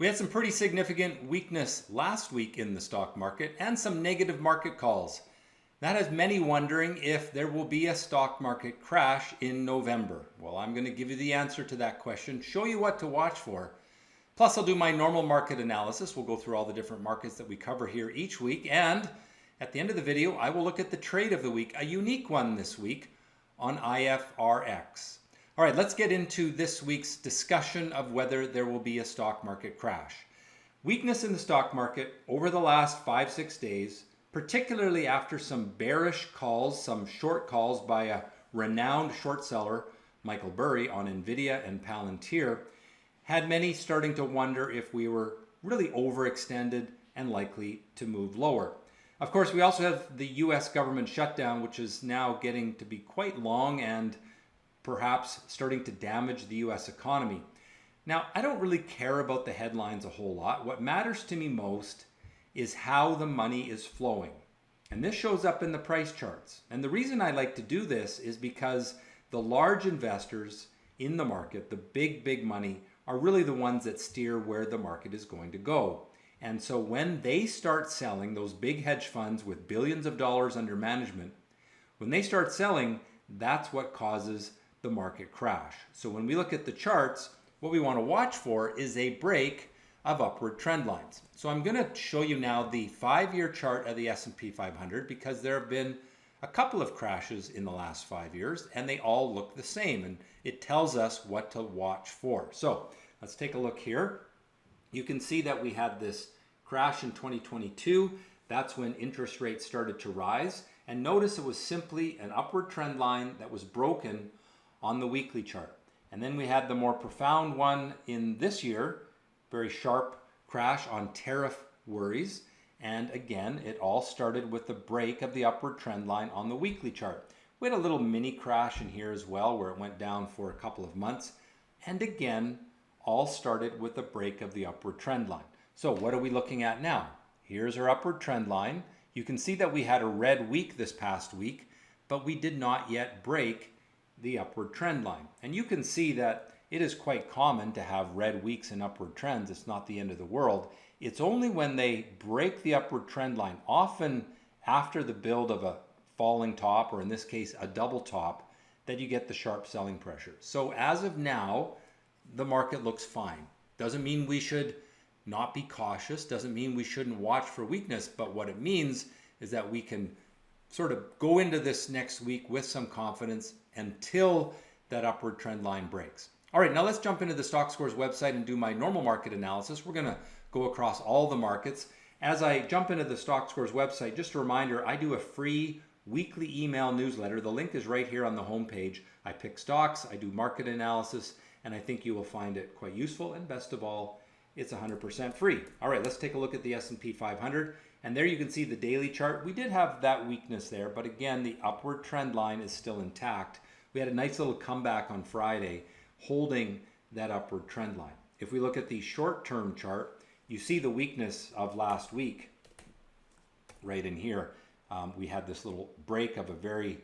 We had some pretty significant weakness last week in the stock market and some negative market calls. That has many wondering if there will be a stock market crash in November. Well, I'm going to give you the answer to that question, show you what to watch for. Plus, I'll do my normal market analysis. We'll go through all the different markets that we cover here each week. And at the end of the video, I will look at the trade of the week, a unique one this week on IFRX. All right, let's get into this week's discussion of whether there will be a stock market crash. Weakness in the stock market over the last 5-6 days, particularly after some bearish calls, some short calls by a renowned short seller, Michael Burry, on NVDA and PLTR, had many starting to wonder if we were really overextended and likely to move lower. Of course, we also have the US government shutdown, which is now getting to be quite long and perhaps starting to damage the US economy. Now, I don't really care about the headlines a whole lot. What matters to me most is how the money is flowing. And this shows up in the price charts. And the reason I like to do this is because the large investors in the market, the big money, are really the ones that steer where the market is going to go. And so when they start selling, those big hedge funds with billions of dollars under management, when they start selling, that's what causes the market crash. So when we look at the charts, what we want to watch for is a break of upward trend lines. So I'm going to show you now the 5-year chart of the S&P 500 because there have been a couple of crashes in the last 5 years and they all look the same, and it tells us what to watch for. So let's take a look here. You can see that we had this crash in 2022. That's when interest rates started to rise. And notice it was simply an upward trend line that was broken on the weekly chart. And then we had the more profound one in this year, very sharp crash on tariff worries. And again, it all started with the break of the upward trend line on the weekly chart. We had a little mini crash in here as well, where it went down for a couple of months. And again, all started with the break of the upward trend line. So what are we looking at now? Here's our upward trend line. You can see that we had a red week this past week, but we did not yet break the upward trend line. And you can see that it is quite common to have red weeks and upward trends. It's not the end of the world. It's only when they break the upward trend line, often after the build of a falling top, or in this case, a double top, that you get the sharp selling pressure. So as of now, the market looks fine. Doesn't mean we should not be cautious, doesn't mean we shouldn't watch for weakness, but what it means is that we can sort of go into this next week with some confidence until that upward trend line breaks. All right, now let's jump into the Stockscores website and do my normal market analysis. We're going to go across all the markets. As I jump into the Stockscores website, just a reminder, I do a free weekly email newsletter. The link is right here on the homepage. I pick stocks, I do market analysis, and I think you will find it quite useful. And best of all, it's 100% free. All right, let's take a look at the S&P 500. And there you can see the daily chart. We did have that weakness there, but again, the upward trend line is still intact. We had a nice little comeback on Friday, holding that upward trend line. If we look at the short-term chart, you see the weakness of last week right in here. We had this little break of a very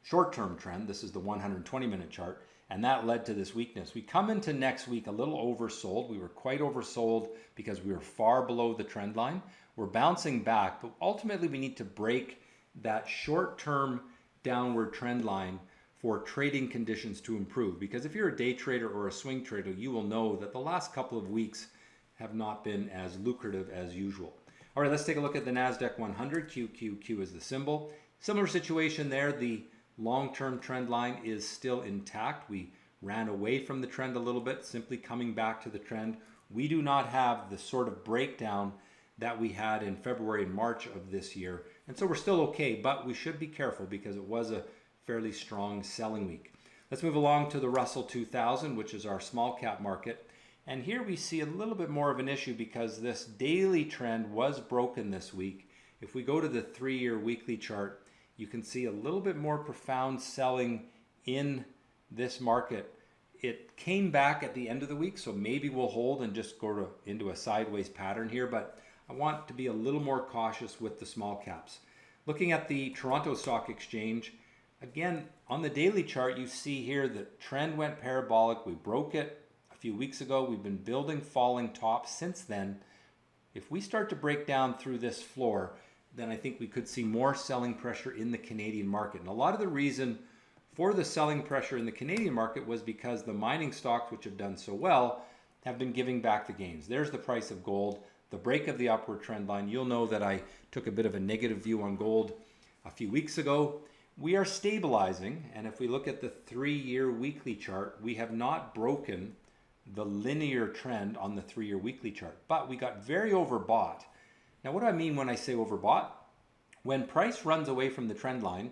short-term trend. This is the 120-minute chart, and that led to this weakness. We come into next week a little oversold. We were quite oversold because we were far below the trend line. We're bouncing back, but ultimately we need to break that short-term downward trend line for trading conditions to improve. Because if you're a day trader or a swing trader, you will know that the last couple of weeks have not been as lucrative as usual. All right, let's take a look at the NASDAQ 100. QQQ is the symbol. Similar situation there. The long-term trend line is still intact. We ran away from the trend a little bit, simply coming back to the trend. We do not have the sort of breakdown that we had in February and March of this year. And so we're still okay, but we should be careful because it was a fairly strong selling week. Let's move along to the Russell 2000, which is our small cap market. And here we see a little bit more of an issue because this daily trend was broken this week. If we go to the 3-year weekly chart, you can see a little bit more profound selling in this market. It came back at the end of the week, so maybe we'll hold and just go into a sideways pattern here, but I want to be a little more cautious with the small caps. Looking at the Toronto Stock Exchange, again, on the daily chart, you see here the trend went parabolic. We broke it a few weeks ago. We've been building falling tops since then. If we start to break down through this floor, then I think we could see more selling pressure in the Canadian market. And a lot of the reason for the selling pressure in the Canadian market was because the mining stocks, which have done so well, have been giving back the gains. There's the price of gold, the break of the upward trend line. You'll know that I took a bit of a negative view on gold a few weeks ago. We are stabilizing, and if we look at the 3-year weekly chart, we have not broken the linear trend on the 3-year weekly chart, but we got very overbought. Now, what do I mean when I say overbought? When price runs away from the trend line,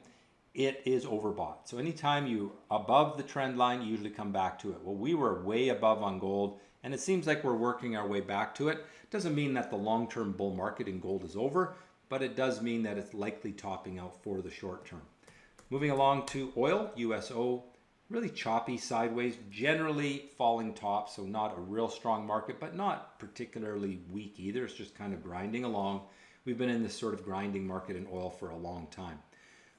it is overbought. So anytime you above the trend line, you usually come back to it. Well, we were way above on gold, and it seems like we're working our way back to it. Doesn't mean that the long-term bull market in gold is over, but it does mean that it's likely topping out for the short term. Moving along to oil, USO, really choppy sideways, generally falling top, so not a real strong market, but not particularly weak either. It's just kind of grinding along. We've been in this sort of grinding market in oil for a long time.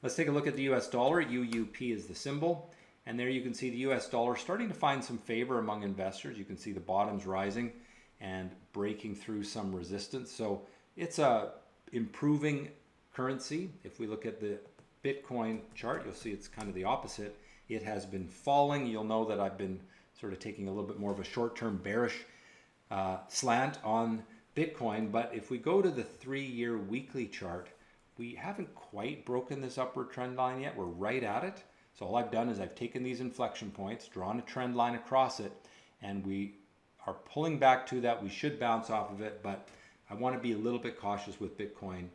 Let's take a look at the US dollar. UUP is the symbol. And there you can see the US dollar starting to find some favor among investors. You can see the bottoms rising and breaking through some resistance. So it's a improving currency. If we look at the Bitcoin chart, you'll see it's kind of the opposite. It has been falling. You'll know that I've been sort of taking a little bit more of a short-term bearish slant on Bitcoin. But if we go to the 3-year weekly chart, we haven't quite broken this upward trend line yet. We're right at it. So all I've done is I've taken these inflection points, drawn a trend line across it, and we are pulling back to that. We should bounce off of it, but I want to be a little bit cautious with Bitcoin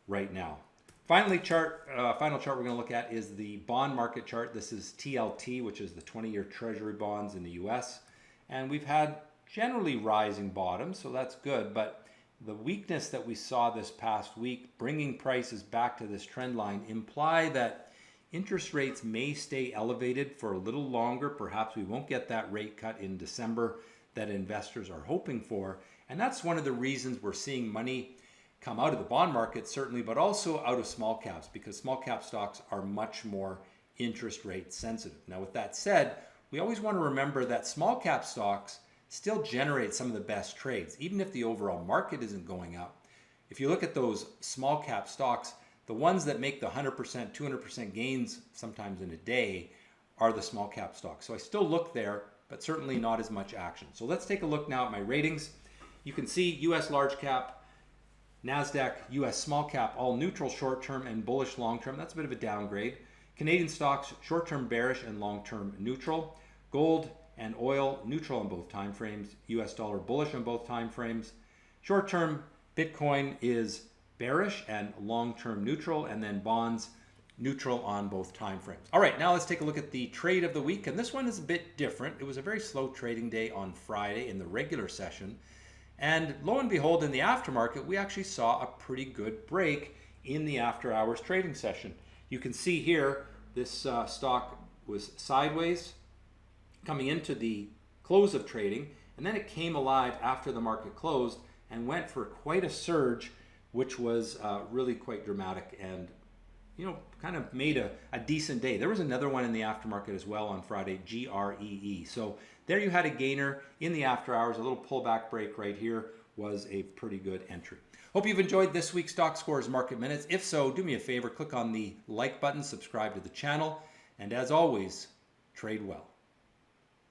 right now. Final chart we're going to look at is the bond market chart. This is TLT, which is the 20-year Treasury bonds in the US. And we've had generally rising bottoms, so that's good. But the weakness that we saw this past week, bringing prices back to this trend line, imply that interest rates may stay elevated for a little longer. Perhaps we won't get that rate cut in December that investors are hoping for. And that's one of the reasons we're seeing money come out of the bond market, certainly, but also out of small caps, because small cap stocks are much more interest rate sensitive. Now, with that said, we always want to remember that small cap stocks still generate some of the best trades, even if the overall market isn't going up. If you look at those small cap stocks, the ones that make the 100%, 200% gains sometimes in a day are the small cap stocks. So I still look there, but certainly not as much action. So let's take a look now at my ratings. You can see US large cap, NASDAQ, US small cap, all neutral short-term and bullish long-term. That's a bit of a downgrade. Canadian stocks, short-term bearish and long-term neutral. Gold and oil, neutral on both time frames. US dollar bullish on both time frames. Short-term Bitcoin is bearish and long-term neutral, and then bonds neutral on both time frames. All right, now let's take a look at the trade of the week, and this one is a bit different. It was a very slow trading day on Friday in the regular session. And lo and behold, in the aftermarket, we actually saw a pretty good break in the after hours trading session. You can see here, this stock was sideways coming into the close of trading, and then it came alive after the market closed and went for quite a surge, which was really quite dramatic and, you know, kind of made a decent day. There was another one in the aftermarket as well on Friday, GREE. So there you had a gainer in the after hours. A little pullback break right here was a pretty good entry. Hope you've enjoyed this week's Stockscores Market Minutes. If so, do me a favor, click on the like button, subscribe to the channel, and as always, trade well.